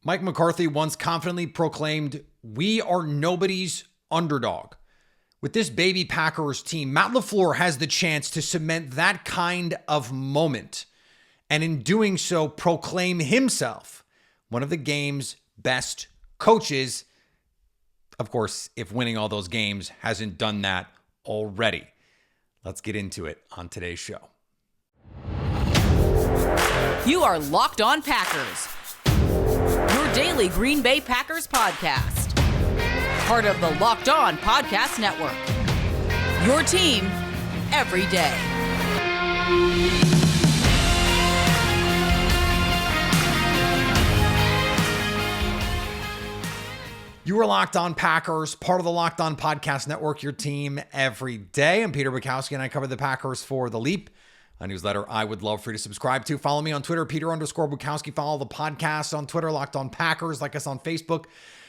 Mike McCarthy once confidently proclaimed, "We are nobody's underdog." With this baby Packers team, Matt LaFleur has the chance to cement that kind of moment, and in doing so, proclaim himself one of the game's best coaches. Of course, if winning all those games hasn't done that already. Let's get into it on today's show. You are Locked On Packers, your daily Green Bay Packers podcast. Part of the Locked On Podcast Network, your team every day. You are Locked On Packers, part of the Locked On Podcast Network, your team every day. I'm Peter Bukowski, and I cover the Packers for The Leap, a newsletter I would love for you to subscribe to. Follow me on Twitter, Peter_Bukowski. Follow the podcast on Twitter, Locked On Packers. Like us on Facebook.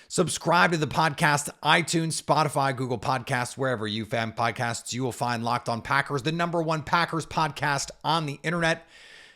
Subscribe to the podcast, iTunes, Spotify, Google Podcasts, wherever you find podcasts. You will find Locked On Packers, the #1 Packers podcast on the internet.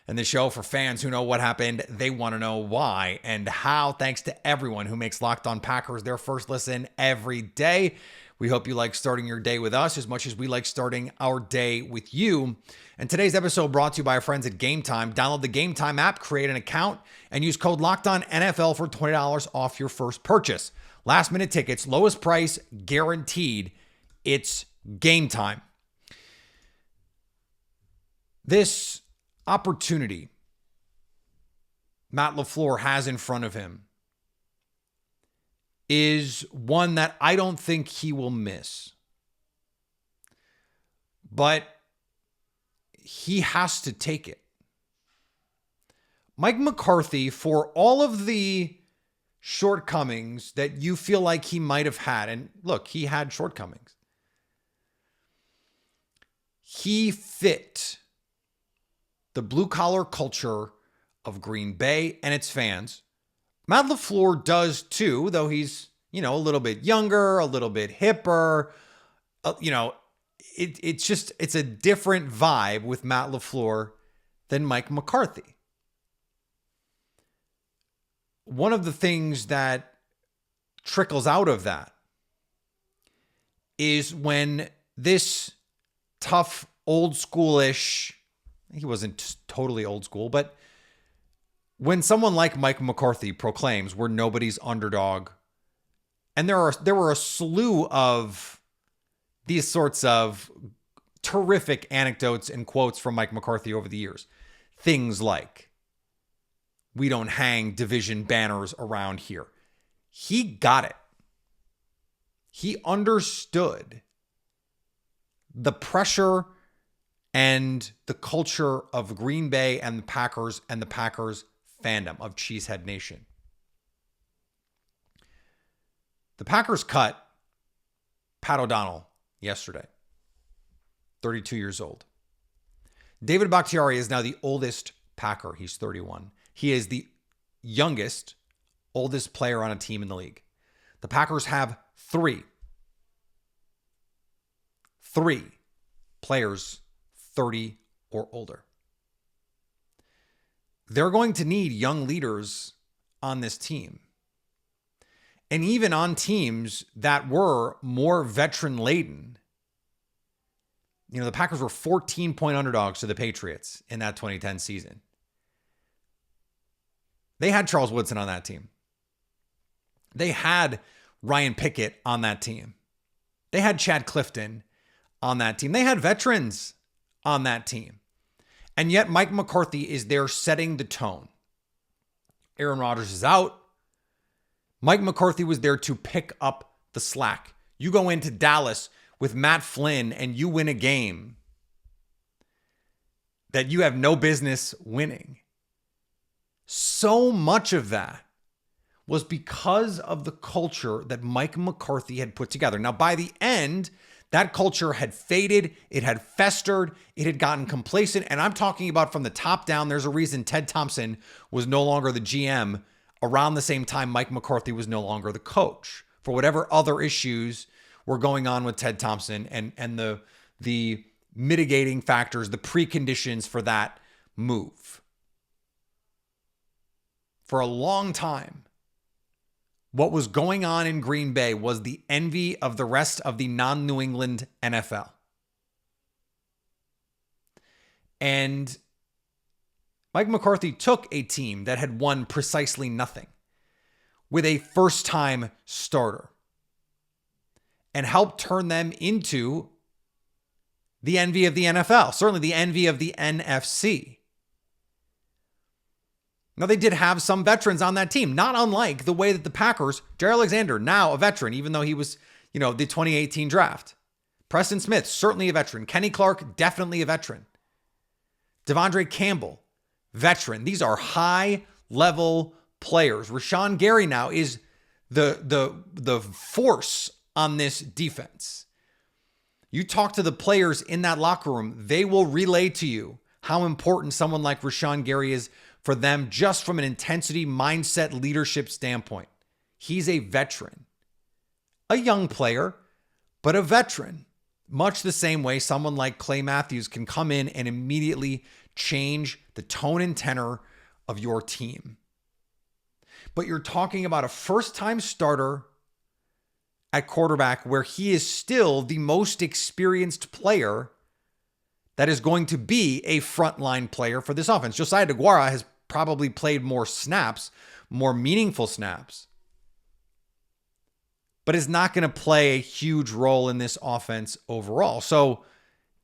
And the show for fans who know what happened, they want to know why and how. Thanks to everyone who makes Locked On Packers their first listen every day. We hope you like starting your day with us as much as we like starting our day with you. And today's episode brought to you by our friends at Game Time. Download the Game Time app, create an account, and use code LOCKEDONNFL for $20 off your first purchase. Last minute tickets, lowest price guaranteed. It's Game Time. This opportunity Matt LaFleur has in front of him is one that I don't think he will miss. But he has to take it. Mike McCarthy, for all of the shortcomings that you feel like he might have had, and look, he had shortcomings, he fit the blue-collar culture of Green Bay and its fans. Matt LaFleur does too, though he's, a little bit younger, a little bit hipper. It's a different vibe with Matt LaFleur than Mike McCarthy. One of the things that trickles out of that is when this tough, old schoolish, he wasn't totally old school, but when someone like Mike McCarthy proclaims we're nobody's underdog, and there were a slew of these sorts of terrific anecdotes and quotes from Mike McCarthy over the years. Things like, we don't hang division banners around here. He got it. He understood the pressure and the culture of Green Bay and the Packers fandom of Cheesehead Nation. The Packers cut Pat O'Donnell yesterday, 32 years old. David Bakhtiari is now the oldest Packer. He's 31. He is the youngest, oldest player on a team in the league. The Packers have three players 30 or older. They're going to need young leaders on this team. And even on teams that were more veteran laden. The Packers were 14-point underdogs to the Patriots in that 2010 season. They had Charles Woodson on that team. They had Ryan Pickett on that team. They had Chad Clifton on that team. They had veterans on that team. And yet Mike McCarthy is there setting the tone. Aaron Rodgers is out. Mike McCarthy was there to pick up the slack. You go into Dallas with Matt Flynn and you win a game that you have no business winning. So much of that was because of the culture that Mike McCarthy had put together. Now, by the end, that culture had faded, it had festered, it had gotten complacent. And I'm talking about from the top down. There's a reason Ted Thompson was no longer the GM around the same time Mike McCarthy was no longer the coach. For whatever other issues were going on with Ted Thompson and the mitigating factors, the preconditions for that move. For a long time, what was going on in Green Bay was the envy of the rest of the non-New England NFL. And Mike McCarthy took a team that had won precisely nothing with a first-time starter and helped turn them into the envy of the NFL, certainly the envy of the NFC. Now, they did have some veterans on that team, not unlike the way that the Packers, Jair Alexander, now a veteran, even though he was, the 2018 draft. Preston Smith, certainly a veteran. Kenny Clark, definitely a veteran. Devondre Campbell, veteran. These are high-level players. Rashawn Gary now is the force on this defense. You talk to the players in that locker room, they will relay to you how important someone like Rashawn Gary is for them just from an intensity, mindset, leadership standpoint. He's a veteran. A young player, but a veteran. Much the same way someone like Clay Matthews can come in and immediately change the tone and tenor of your team. But you're talking about a first-time starter at quarterback where he is still the most experienced player that is going to be a frontline player for this offense. Josiah DeGuara has probably played more snaps, more meaningful snaps, but is not going to play a huge role in this offense overall. So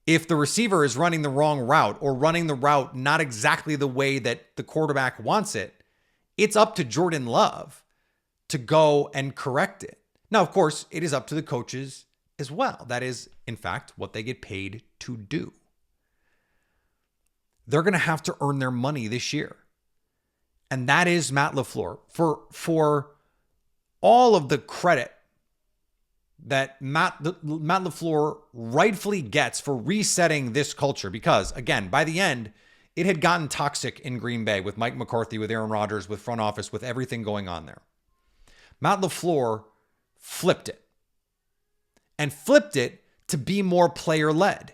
if the receiver is running the wrong route or running the route not exactly the way that the quarterback wants it, it's up to Jordan Love to go and correct it. Now, of course, it is up to the coaches as well. That is, in fact, what they get paid to do. They're going to have to earn their money this year. And that is Matt LaFleur. For all of the credit that Matt LaFleur rightfully gets for resetting this culture, because, again, by the end, it had gotten toxic in Green Bay with Mike McCarthy, with Aaron Rodgers, with front office, with everything going on there. Matt LaFleur flipped it. And flipped it to be more player-led.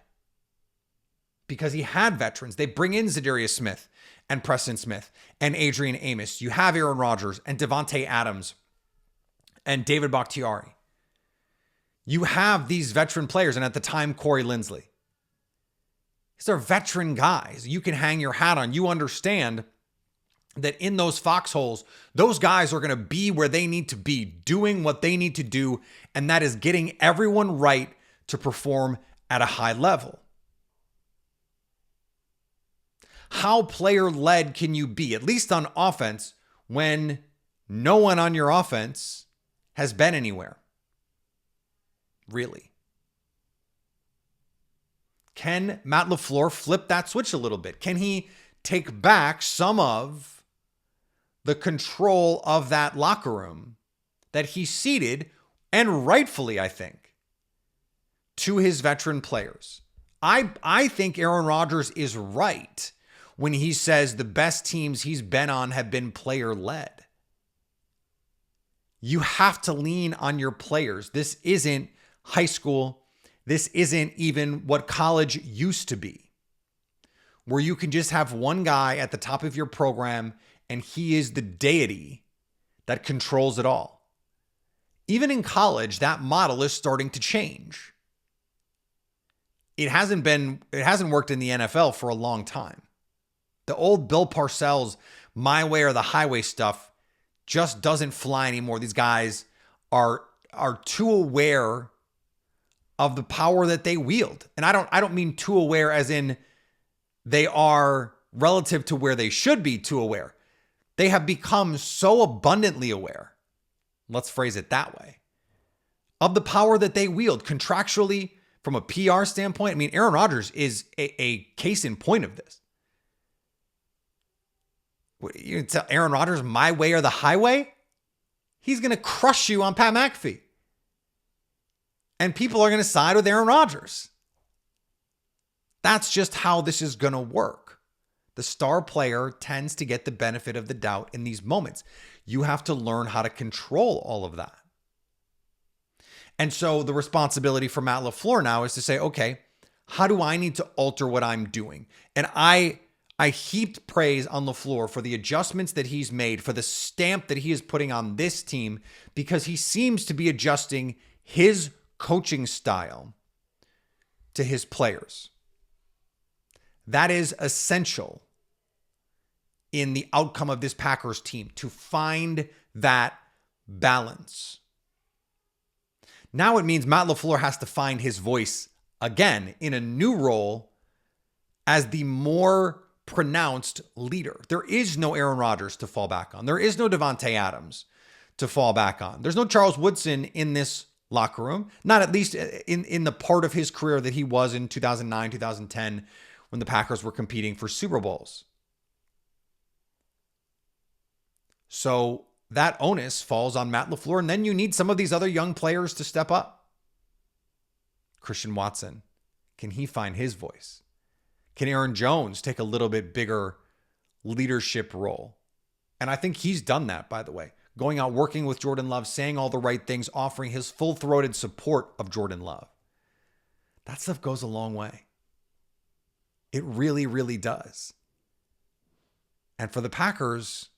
Because he had veterans. They bring in Zadarius Smith and Preston Smith and Adrian Amos. You have Aaron Rodgers and Devontae Adams and David Bakhtiari. You have these veteran players, and at the time, Corey Linsley. These are veteran guys you can hang your hat on. You understand that in those foxholes, those guys are going to be where they need to be, doing what they need to do, and that is getting everyone right to perform at a high level. How player-led can you be, at least on offense, when no one on your offense has been anywhere? Really? Can Matt LaFleur flip that switch a little bit? Can he take back some of the control of that locker room that he ceded, and rightfully, I think, to his veteran players? I think Aaron Rodgers is right when he says the best teams he's been on have been player-led. You have to lean on your players. This isn't high school. This isn't even what college used to be, where you can just have one guy at the top of your program and he is the deity that controls it all. Even in college, that model is starting to change. It hasn't worked in the NFL for a long time. The old Bill Parcells, my way or the highway stuff just doesn't fly anymore. These guys are too aware of the power that they wield. And I don't mean too aware as in they are relative to where they should be too aware. They have become so abundantly aware, let's phrase it that way, of the power that they wield contractually from a PR standpoint. I mean, Aaron Rodgers is a case in point of this. You tell Aaron Rodgers my way or the highway? He's going to crush you on Pat McAfee. And people are going to side with Aaron Rodgers. That's just how this is going to work. The star player tends to get the benefit of the doubt in these moments. You have to learn how to control all of that. And so the responsibility for Matt LaFleur now is to say, okay, how do I need to alter what I'm doing? And I I heaped praise on LaFleur for the adjustments that he's made, for the stamp that he is putting on this team, because he seems to be adjusting his coaching style to his players. That is essential in the outcome of this Packers team, to find that balance. Now it means Matt LaFleur has to find his voice again in a new role as the more pronounced leader. There is no Aaron Rodgers to fall back on. There is no Devontae Adams to fall back on. There's no Charles Woodson in this locker room, not at least in the part of his career that he was in 2009, 2010, when the Packers were competing for Super Bowls. So that onus falls on Matt LaFleur, and then you need some of these other young players to step up. Christian Watson, can he find his voice? Can Aaron Jones take a little bit bigger leadership role? And I think he's done that, by the way. Going out, working with Jordan Love, saying all the right things, offering his full-throated support of Jordan Love. That stuff goes a long way. It really, really does. And for the Packers,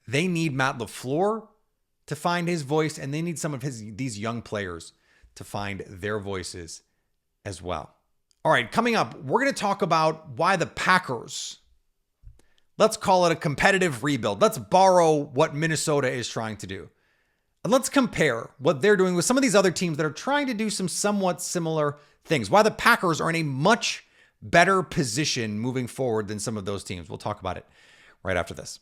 they need Matt LaFleur to find his voice, and they need some of these young players to find their voices as well. All right, coming up, we're going to talk about why the Packers, let's call it a competitive rebuild. Let's borrow what Minnesota is trying to do. And let's compare what they're doing with some of these other teams that are trying to do some somewhat similar things. Why the Packers are in a much better position moving forward than some of those teams. We'll talk about it right after this.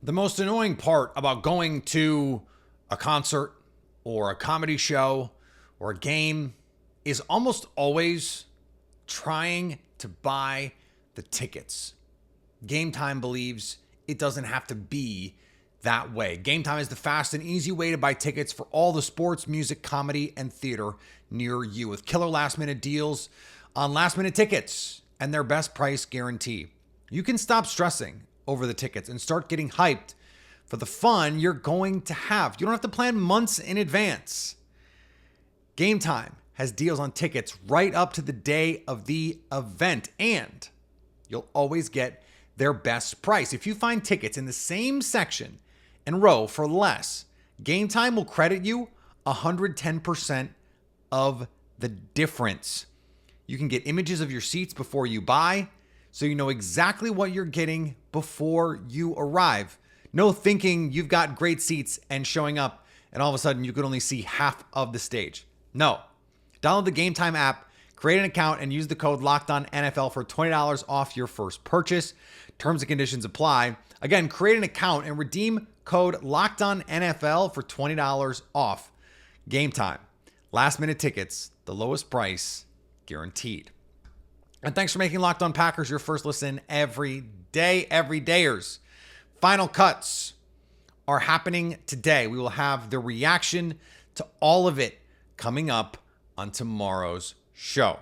The most annoying part about going to a concert or a comedy show or a game is almost always trying to buy the tickets. Game Time believes it doesn't have to be that way. Game Time is the fast and easy way to buy tickets for all the sports, music, comedy, and theater near you, with killer last-minute deals on last-minute tickets and their best price guarantee. You can stop stressing over the tickets and start getting hyped for the fun you're going to have. You don't have to plan months in advance. Game Time has deals on tickets right up to the day of the event, and you'll always get their best price. If you find tickets in the same section and row for less, Game Time will credit you 110% of the difference. You can get images of your seats before you buy, so you know exactly what you're getting before you arrive. No thinking you've got great seats and showing up and all of a sudden you could only see half of the stage. No. Download the Game Time app, create an account, and use the code LOCKEDONNFL for $20 off your first purchase. Terms and conditions apply. Again, create an account and redeem code LOCKEDONNFL for $20 off. Game Time. Last minute tickets, the lowest price guaranteed. And thanks for making Locked On Packers your first listen every day, everydayers. Final cuts are happening today. We will have the reaction to all of it coming up on tomorrow's show.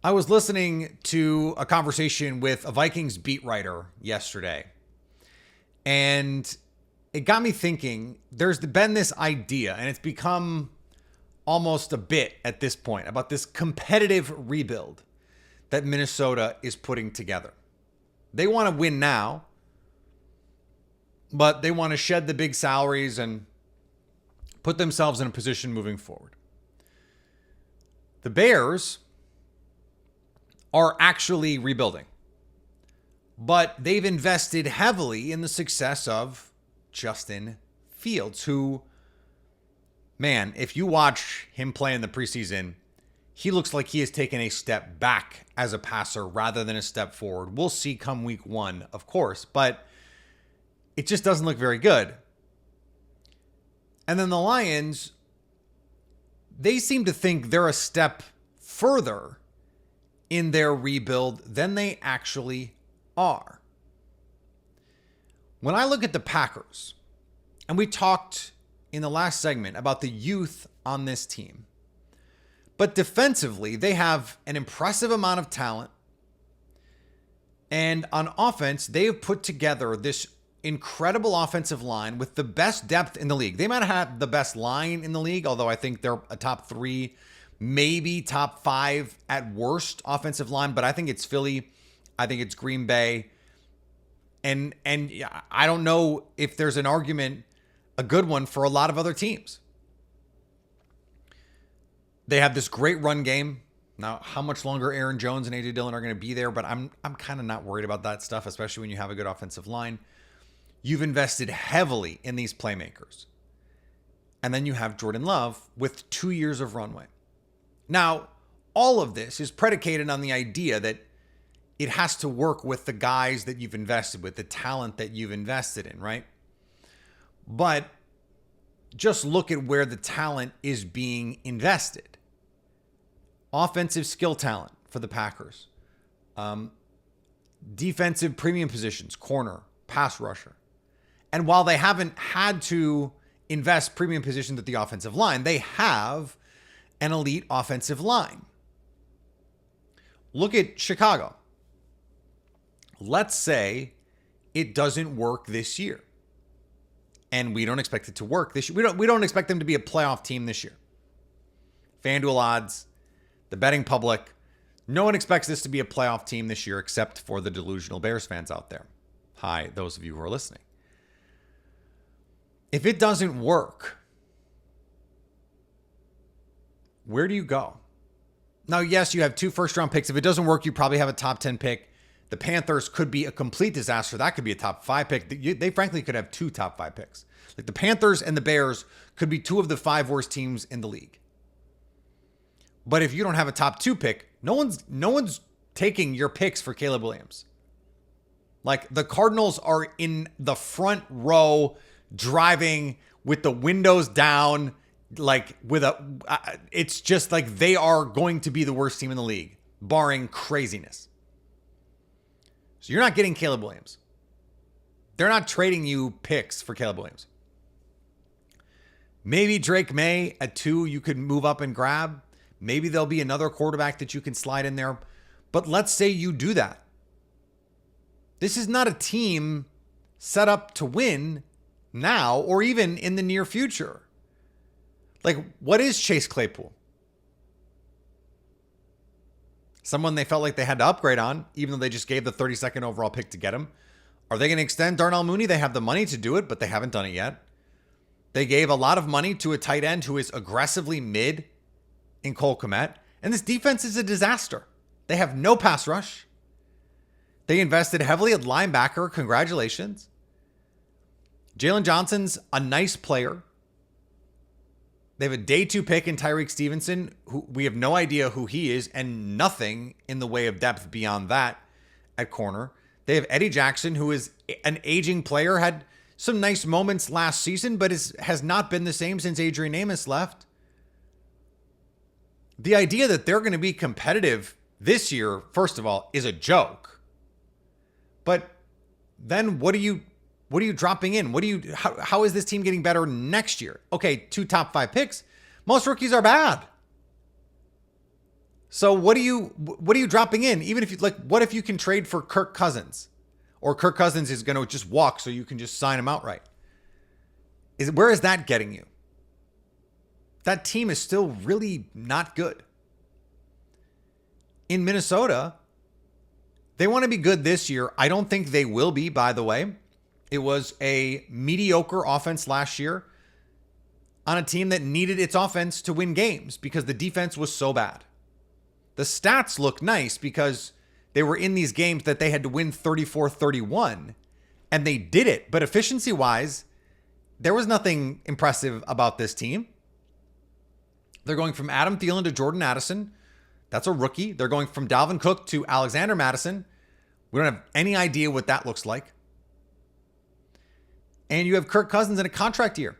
I was listening to a conversation with a Vikings beat writer yesterday, and it got me thinking. There's been this idea, and it's become almost a bit at this point, about this competitive rebuild that Minnesota is putting together. They want to win now, but they want to shed the big salaries and put themselves in a position moving forward. The Bears are actually rebuilding, but they've invested heavily in the success of Justin Fields, who, man, if you watch him play in the preseason, he looks like he has taken a step back as a passer rather than a step forward. We'll see come week one, of course, but it just doesn't look very good. And then the Lions, they seem to think they're a step further in their rebuild than they actually are. When I look at the Packers, and we talked in the last segment about the youth on this team, but defensively, they have an impressive amount of talent. And on offense, they have put together this incredible offensive line with the best depth in the league. They might have the best line in the league, although I think they're a top 3, maybe top 5 at worst offensive line. But I think it's Philly. I think it's Green Bay. And I don't know if there's an argument, a good one for a lot of other teams. They have this great run game. Now, how much longer Aaron Jones and A.J. Dillon are going to be there, but I'm kind of not worried about that stuff, especially when you have a good offensive line. You've invested heavily in these playmakers. And then you have Jordan Love with 2 years of runway. Now, all of this is predicated on the idea that it has to work with the guys that you've invested with, the talent that you've invested in, right? But just look at where the talent is being invested. Offensive skill talent for the Packers. Defensive premium positions, corner, pass rusher. And while they haven't had to invest premium positions at the offensive line, they have an elite offensive line. Look at Chicago. Let's say it doesn't work this year. And we don't expect it to work this year. We don't expect them to be a playoff team this year. FanDuel odds, the betting public, no one expects this to be a playoff team this year except for the delusional Bears fans out there. Hi, those of you who are listening. If it doesn't work, where do you go? Now, yes, you have 2 first-round picks. If it doesn't work, you probably have a top 10 pick. The Panthers could be a complete disaster. That could be a top 5 pick. They frankly could have 2 top 5 picks. Like the Panthers and the Bears could be 2 of the 5 worst teams in the league. But if you don't have a top 2 pick, no one's taking your picks for Caleb Williams. Like the Cardinals are in the front row driving with the windows down, like it's just like they are going to be the worst team in the league, barring craziness. So you're not getting Caleb Williams. They're not trading you picks for Caleb Williams. Maybe Drake May at 2 you could move up and grab. Maybe there'll be another quarterback that you can slide in there. But let's say you do that. This is not a team set up to win now or even in the near future. Like, what is Chase Claypool? Someone they felt like they had to upgrade on, even though they just gave the 32nd overall pick to get him. Are they going to extend Darnell Mooney? They have the money to do it, but they haven't done it yet. They gave a lot of money to a tight end who is aggressively mid in Cole Kmet. And this defense is a disaster. They have no pass rush. They invested heavily at linebacker. Congratulations. Jalen Johnson's a nice player. They have a day 2 pick in Tyreek Stevenson, who we have no idea who he is, and nothing in the way of depth beyond that at corner. They have Eddie Jackson, who is an aging player, had some nice moments last season, but has not been the same since Adrian Amos left. The idea that they're going to be competitive this year, first of all, is a joke. But then what are you dropping in? How is this team getting better next year? Okay, 2 top 5 picks. Most rookies are bad. So what are you dropping in? Even if what if you can trade for Kirk Cousins? Or Kirk Cousins is going to just walk so you can just sign him outright. Where is that getting you? That team is still really not good. In Minnesota, they want to be good this year. I don't think they will be, by the way. It was a mediocre offense last year on a team that needed its offense to win games because the defense was so bad. The stats look nice because they were in these games that they had to win 34-31, and they did it. But efficiency-wise, there was nothing impressive about this team. They're going from Adam Thielen to Jordan Addison. That's a rookie. They're going from Dalvin Cook to Alexander Mattison. We don't have any idea what that looks like. And you have Kirk Cousins in a contract year.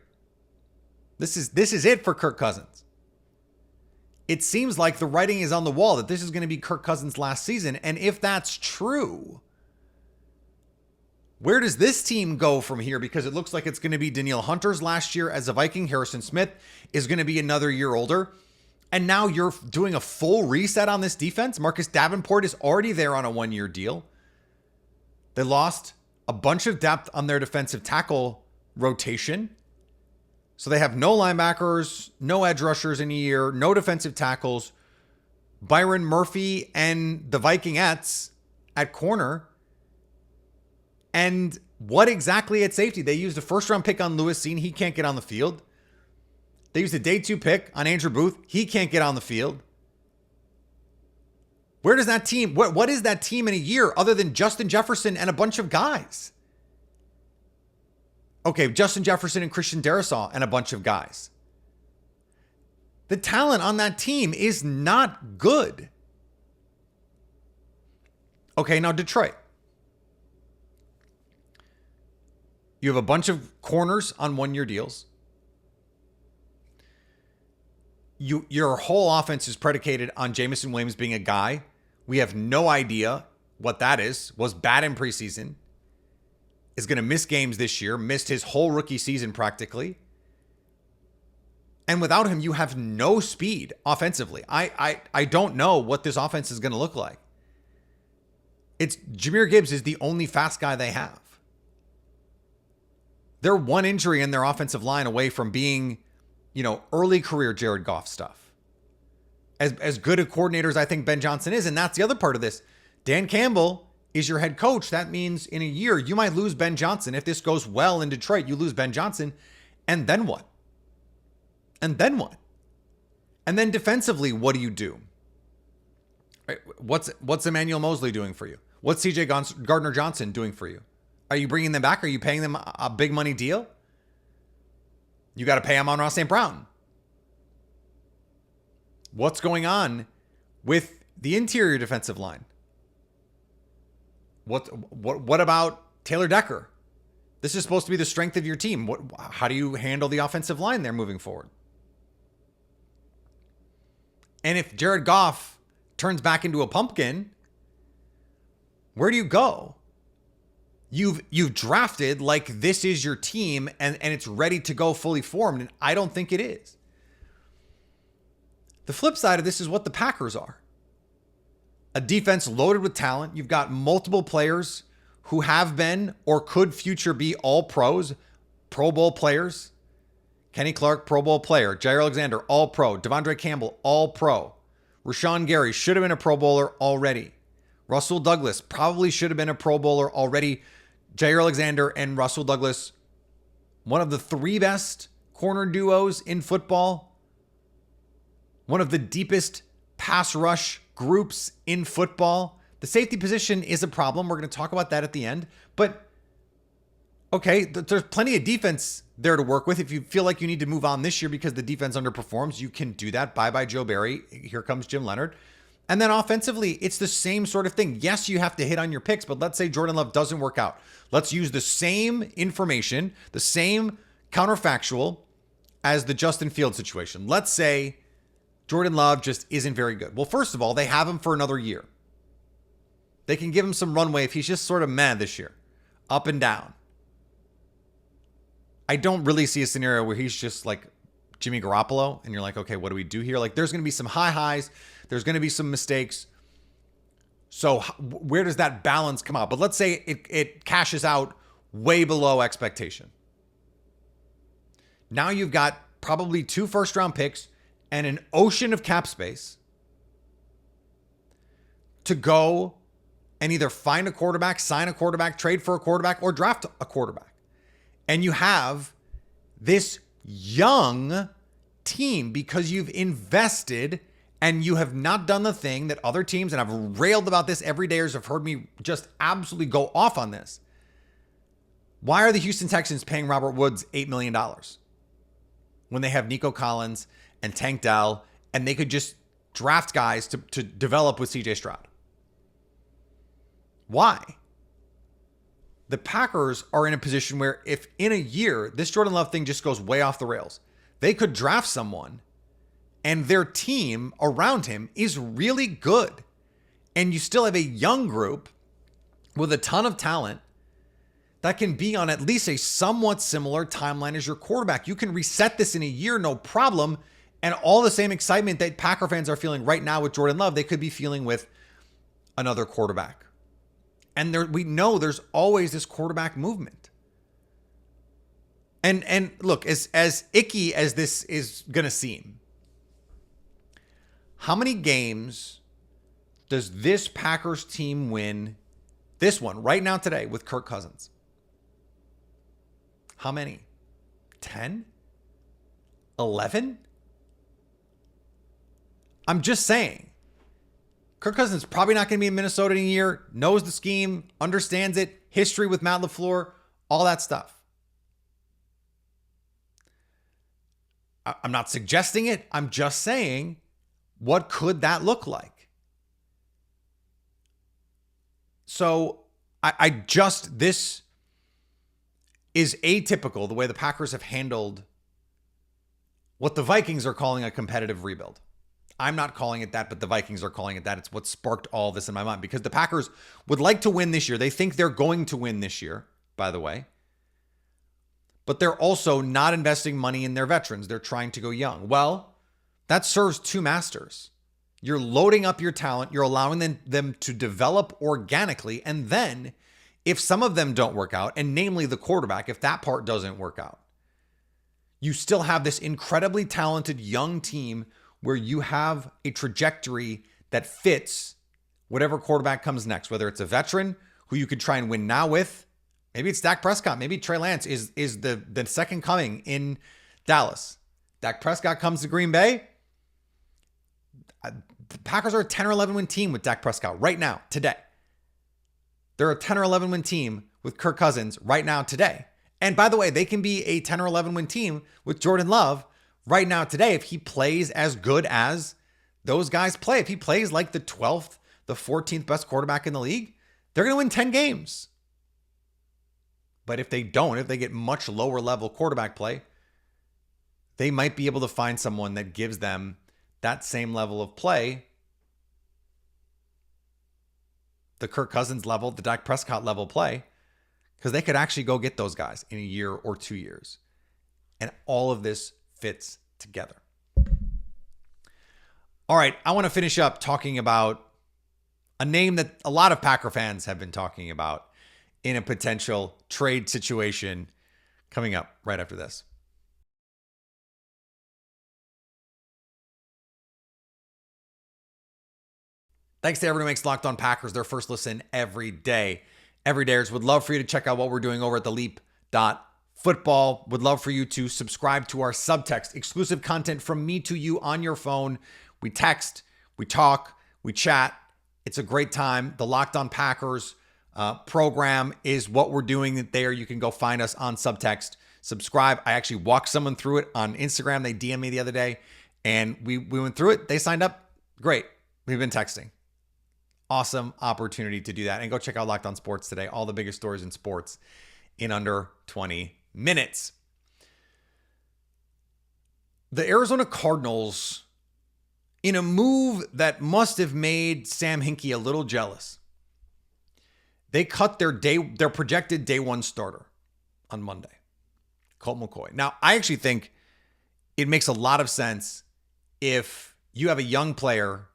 This is it for Kirk Cousins. It seems like the writing is on the wall that this is going to be Kirk Cousins' last season. And if that's true, where does this team go from here? Because it looks like it's going to be Danielle Hunter's last year as a Viking. Harrison Smith is going to be another year older. And now you're doing a full reset on this defense. Marcus Davenport is already there on a 1-year deal. They lost a bunch of depth on their defensive tackle rotation. So they have no linebackers, no edge rushers in a year, no defensive tackles. Byron Murphy and the Vikingettes at corner. And what exactly at safety? They used a first-round pick on Lewis Cine. He can't get on the field. They used a day 2 pick on Andrew Booth. He can't get on the field. Where does that team, what is that team in a year other than Justin Jefferson and a bunch of guys? Okay, Justin Jefferson and Christian Darrisaw and a bunch of guys. The talent on that team is not good. Okay, now Detroit. You have a bunch of corners on 1-year deals. Your whole offense is predicated on Jameson Williams being a guy. We have no idea what that is. Was bad in preseason. Is going to miss games this year. Missed his whole rookie season practically. And without him, you have no speed offensively. I don't know what this offense is going to look like. Jahmyr Gibbs is the only fast guy they have. They're one injury in their offensive line away from being, early career Jared Goff stuff. As good a coordinator as I think Ben Johnson is, and that's the other part of this. Dan Campbell is your head coach. That means in a year, you might lose Ben Johnson. If this goes well in Detroit, you lose Ben Johnson. And then what? And then what? And then defensively, what do you do? What's Emmanuel Mosley doing for you? What's CJ Gardner-Johnson doing for you? Are you bringing them back? Are you paying them a big money deal? You got to pay Amon-Ra St. Brown. What's going on with the interior defensive line? What about Taylor Decker? This is supposed to be the strength of your team. How do you handle the offensive line there moving forward? And if Jared Goff turns back into a pumpkin, where do you go? You've drafted like this is your team and it's ready to go fully formed, and I don't think it is. The flip side of this is what the Packers are. A defense loaded with talent. You've got multiple players who have been or could future be all pros, Pro Bowl players. Kenny Clark, Pro Bowl player. Jair Alexander, all pro. Devondre Campbell, all pro. Rashawn Gary should have been a Pro Bowler already. Russell Douglas probably should have been a Pro Bowler already. Jair Alexander and Russell Douglas, one of the 3 best corner duos in football. One of the deepest pass rush groups in football. The safety position is a problem. We're going to talk about that at the end. But, okay, there's plenty of defense there to work with. If you feel like you need to move on this year because the defense underperforms, you can do that. Bye-bye Joe Barry. Here comes Jim Leonard. And then offensively, it's the same sort of thing. Yes, you have to hit on your picks, but let's say Jordan Love doesn't work out. Let's use the same information, the same counterfactual as the Justin Fields situation. Let's say Jordan Love just isn't very good. Well, first of all, they have him for another year. They can give him some runway if he's just sort of meh this year, up and down. I don't really see a scenario where he's just like Jimmy Garoppolo and you're like, okay, what do we do here? Like there's going to be some high highs. There's going to be some mistakes. So where does that balance come out? But let's say it cashes out way below expectation. Now you've got probably 2 first-round picks and an ocean of cap space to go and either find a quarterback, sign a quarterback, trade for a quarterback, or draft a quarterback. And you have this young team because you've invested and you have not done the thing that other teams, and I've railed about this every day, have heard me just absolutely go off on this. Why are the Houston Texans paying Robert Woods $8 million when they have Nico Collins and Tank Dell, and they could just draft guys to develop with CJ Stroud? Why? The Packers are in a position where if in a year, this Jordan Love thing just goes way off the rails, they could draft someone and their team around him is really good. And you still have a young group with a ton of talent that can be on at least a somewhat similar timeline as your quarterback. You can reset this in a year, no problem. And all the same excitement that Packer fans are feeling right now with Jordan Love, they could be feeling with another quarterback. And we know there's always this quarterback movement. And look, as icky as this is going to seem, how many games does this Packers team win, this one right now today, with Kirk Cousins? How many? 10? 11? I'm just saying. Kirk Cousins is probably not going to be in Minnesota in a year, knows the scheme, understands it, history with Matt LaFleur, all that stuff. I'm not suggesting it. I'm just saying, what could that look like? So this is atypical, the way the Packers have handled what the Vikings are calling a competitive rebuild. I'm not calling it that, but the Vikings are calling it that. It's what sparked all this in my mind, because the Packers would like to win this year. They think they're going to win this year, by the way. But they're also not investing money in their veterans. They're trying to go young. Well, that serves two masters. You're loading up your talent. You're allowing them to develop organically. And then if some of them don't work out, and namely the quarterback, if that part doesn't work out, you still have this incredibly talented young team where you have a trajectory that fits whatever quarterback comes next, whether it's a veteran who you could try and win now with. Maybe it's Dak Prescott. Maybe Trey Lance is the second coming in Dallas. Dak Prescott comes to Green Bay. The Packers are a 10 or 11 win team with Dak Prescott right now, today. They're a 10 or 11 win team with Kirk Cousins right now, today. And by the way, they can be a 10 or 11 win team with Jordan Love right now, today, if he plays as good as those guys play. If he plays like the 12th, the 14th best quarterback in the league, they're going to win 10 games. But if they don't, if they get much lower level quarterback play, they might be able to find someone that gives them that same level of play, the Kirk Cousins level, the Dak Prescott level play, because they could actually go get those guys in a year or 2 years. And all of this fits together. All right, I want to finish up talking about a name that a lot of Packer fans have been talking about in a potential trade situation, coming up right after this. Thanks to everyone who makes Locked On Packers their first listen every day. Everydayers, would love for you to check out what we're doing over at theleap.football. Would love for you to subscribe to our subtext, exclusive content from me to you on your phone. We text, we talk, we chat. It's a great time. The Locked On Packers program is what we're doing there. You can go find us on subtext. Subscribe. I actually walked someone through it on Instagram. They DM'd me the other day, and we went through it. They signed up. Great. We've been texting. Awesome opportunity to do that. And go check out Locked On Sports today. All the biggest stories in sports in under 20 minutes. The Arizona Cardinals, in a move that must have made Sam Hinkie a little jealous, they cut their projected day one starter on Monday, Colt McCoy. Now, I actually think it makes a lot of sense if you have a young player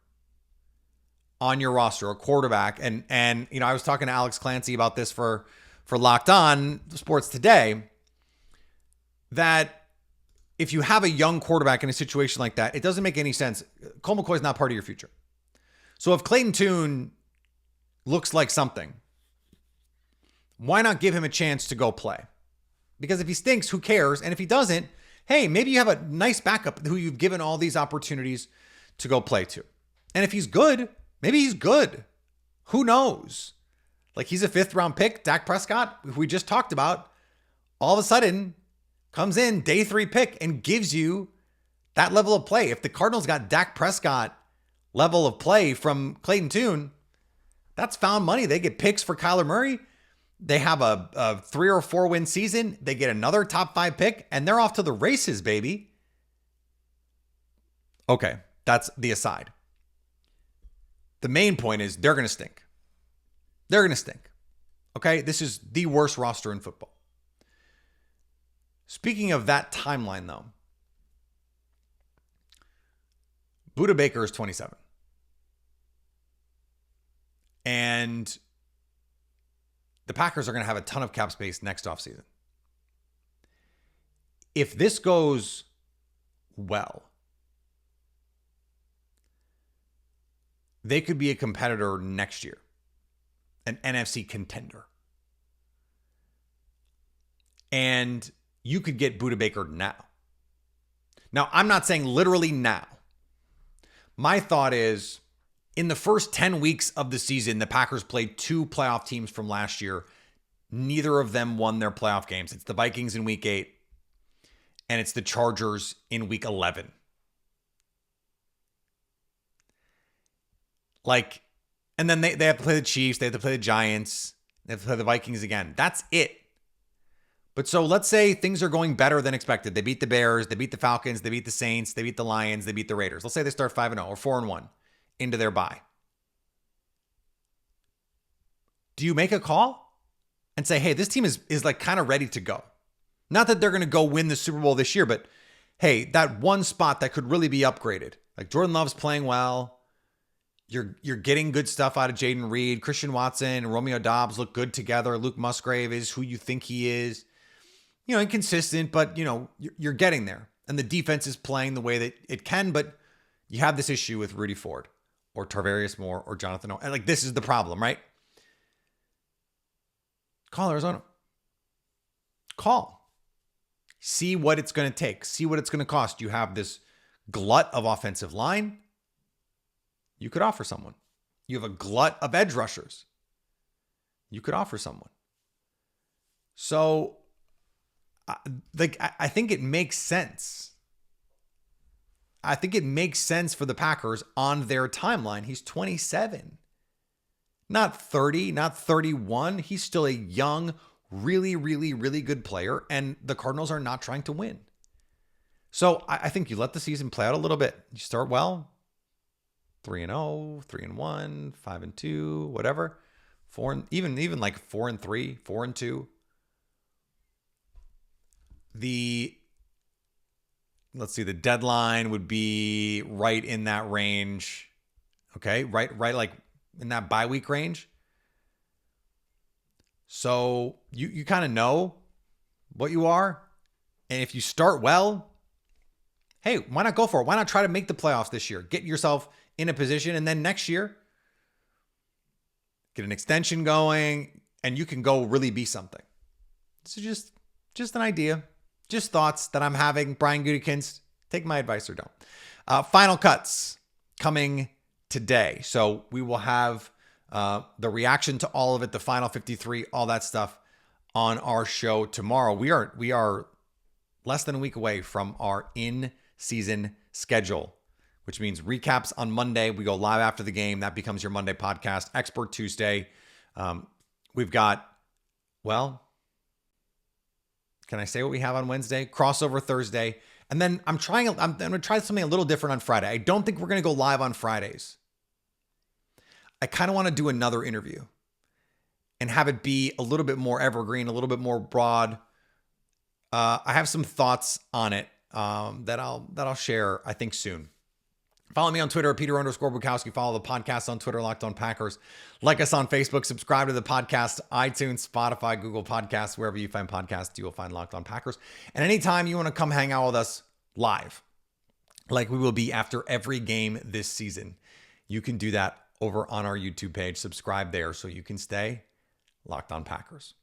on your roster, a quarterback, and I was talking to Alex Clancy about this for Locked On Sports today, that if you have a young quarterback in a situation like that, it doesn't make any sense. Colt McCoy is not part of your future. So if Clayton Tune looks like something, why not give him a chance to go play? Because if he stinks, who cares? And if he doesn't, hey, maybe you have a nice backup who you've given all these opportunities to go play to. And if he's good, maybe he's good. Who knows? Like, he's a 5th round pick. Dak Prescott, who we just talked about, all of a sudden comes in, day 3 pick, and gives you that level of play. If the Cardinals got Dak Prescott level of play from Clayton Tune, that's found money. They get picks for Kyler Murray. They have a 3 or 4 win season. They get another top 5 pick, and they're off to the races, baby. Okay, that's the aside. The main point is they're going to stink. They're going to stink. Okay, this is the worst roster in football. Speaking of that timeline, though, Budda Baker is 27. And the Packers are going to have a ton of cap space next offseason. If this goes well, they could be a competitor next year, an NFC contender. And you could get Budda Baker now. Now, I'm not saying literally now. My thought is, in the first 10 weeks of the season, the Packers played 2 playoff teams from last year. Neither of them won their playoff games. It's the Vikings in week 8, and it's the Chargers in week 11. And then they have to play the Chiefs, they have to play the Giants, they have to play the Vikings again. That's it. But so let's say things are going better than expected. They beat the Bears, they beat the Falcons, they beat the Saints, they beat the Lions, they beat the Raiders. Let's say they start 5-0 or 4-1 into their bye. Do you make a call and say, hey, this team is like kind of ready to go? Not that they're going to go win the Super Bowl this year, but hey, that one spot that could really be upgraded. Like Jordan Love's playing well. You're getting good stuff out of Jaden Reed. Christian Watson and Romeo Doubs look good together. Luke Musgrave is who you think he is. Inconsistent, but, you're getting there. And the defense is playing the way that it can, but you have this issue with Rudy Ford or Tarvarius Moore or Jonathan O. And this is the problem, right? Call Arizona. Call. See what it's going to take. See what it's going to cost. You have this glut of offensive line. You could offer someone. You have a glut of edge rushers. You could offer someone. So, I think it makes sense. I think it makes sense for the Packers on their timeline. He's 27. Not 30, not 31. He's still a young, really, really, really good player, and the Cardinals are not trying to win. So I think you let the season play out a little bbit. You start well, 3-0, 3-1, 5-2, whatever. Even like 4-3, 4-2. The deadline would be right in that range. Okay, right like in that bye week range. So you kind of know what you are. And if you start well, hey, why not go for it? Why not try to make the playoffs this year? Get yourself in a position, and then next year, get an extension going, and you can go really be something. This is just an idea. Just thoughts that I'm having. Brian Gutekunst, take my advice or don't. Final cuts coming today. So we will have the reaction to all of it, the final 53, all that stuff on our show tomorrow. We are less than a week away from our in-season schedule, which means recaps on Monday. We go live after the game. That becomes your Monday podcast. Expert Tuesday. We've got, can I say what we have on Wednesday? Crossover Thursday. And then I'm going to try something a little different on Friday. I don't think we're going to go live on Fridays. I kind of want to do another interview and have it be a little bit more evergreen, a little bit more broad. I have some thoughts on it that I'll share, I think, soon. Follow me on Twitter at Peter_Bukowski. Follow the podcast on Twitter, Locked On Packers. Like us on Facebook. Subscribe to the podcast, iTunes, Spotify, Google Podcasts. Wherever you find podcasts, you will find Locked On Packers. And anytime you want to come hang out with us live, like we will be after every game this season, you can do that over on our YouTube page. Subscribe there so you can stay Locked On Packers.